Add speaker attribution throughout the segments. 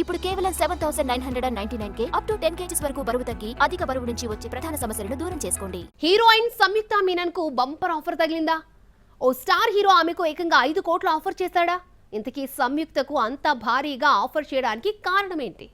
Speaker 1: ఇప్పుడు కేవలం 7,999K up to 10 kgs వరకు బరువు తగ్గి అధిక బరువు నుంచి వచ్చే ప్రధాన సమస్యలను దూరం చేసుకోండి.
Speaker 2: హీరోయిన్ సంయుక్త మీనన్ కు బంపర్ ఆఫర్ తగిలిందా? ఓ స్టార్ హీరో ఆమెకు ఏకంగా 5 కోట్ల ఆఫర్ చేశాడా? ఇంతకీ సంయుక్తకు అంత భారీగా ఆఫర్ చేయడానికి కారణమేంటి?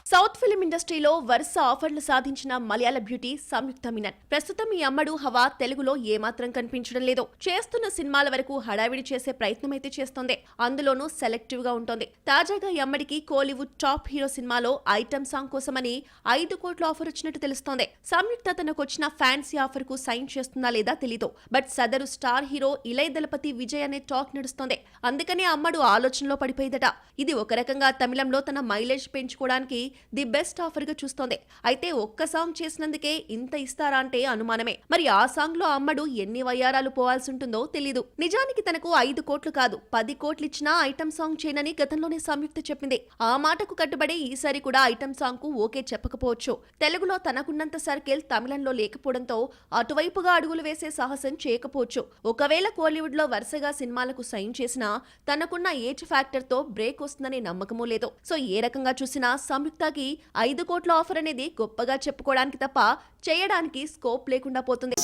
Speaker 3: సౌత్ ఫిల్మ్ ఇండస్ట్రీలో వరుస ఆఫర్లు సాధించిన మలయాళ బ్యూటీ సంయుక్త మీనన్ ప్రస్తుతం ఈ అమ్మడు హవా తెలుగులో ఏమాత్రం కనిపించడం లేదు. చేస్తున్న సినిమాల వరకు హడావిడి చేసే ప్రయత్నం అయితే చేస్తోంది. అందులోనూ సెలెక్టివ్ గా ఉంటోంది. తాజాగా ఈ అమ్మడికి కోలీవుడ్ టాప్ హీరో సినిమాలో ఐటమ్ సాంగ్ కోసమని 5 కోట్ల ఆఫర్ వచ్చినట్టు తెలుస్తోంది. సంయుక్త తనకు వచ్చిన ఫ్యాన్సీ ఆఫర్ కు సైన్ చేస్తుందా లేదా తెలీదు. బట్ సదరు స్టార్ హీరో ఇలై దళపతి విజయ్ అనే టాక్ నడుస్తోంది. అందుకనే అమ్మడు ఆలోచనలో పడిపోయిందట. ఇది ఒక రకంగా తమిళంలో తన మైలేజ్ పెంచుకోవడానికి ది బెస్ట్ ఆఫర్ గా చూస్తోంది. అయితే ఒక్క సాంగ్ చేసినందుకే ఇంత ఇస్తారా అంటే అనుమానమే. మరి ఆ సాంగ్ లో అమ్మడు ఎన్ని వయ్యారాలు పోవాల్సి ఉంటుందో తెలీదు. నిజానికి తనకు 5 కోట్లు కాదు 10 కోట్లు ఇచ్చినా ఐటమ్ సాంగ్ చేయనని గతంలోనే సంయుక్త చెప్పింది. ఆ మాటకు కట్టుబడి ఈసారి కూడా ఐటమ్ సాంగ్ కు ఓకే చెప్పకపోవచ్చు. తెలుగులో తనకున్నంత సర్కిల్ తమిళంలో లేకపోవడంతో అటువైపుగా అడుగులు వేసే సాహసం చేయకపోవచ్చు. ఒకవేళ కోలీవుడ్ లో వరుసగా సినిమాలకు సైన్ చేసినా తనకున్న ఏజ్ ఫ్యాక్టర్ తో బ్రేక్ వస్తుందనే నమ్మకమూ లేదు. సో ఏ రకంగా చూసినా సంయుక్తకి 5 కోట్ల ఆఫర్ అనేది గొప్పగా చెప్పుకోవడానికి తప్ప చేయడానికి స్కోప్ లేకుండా పోతుంది.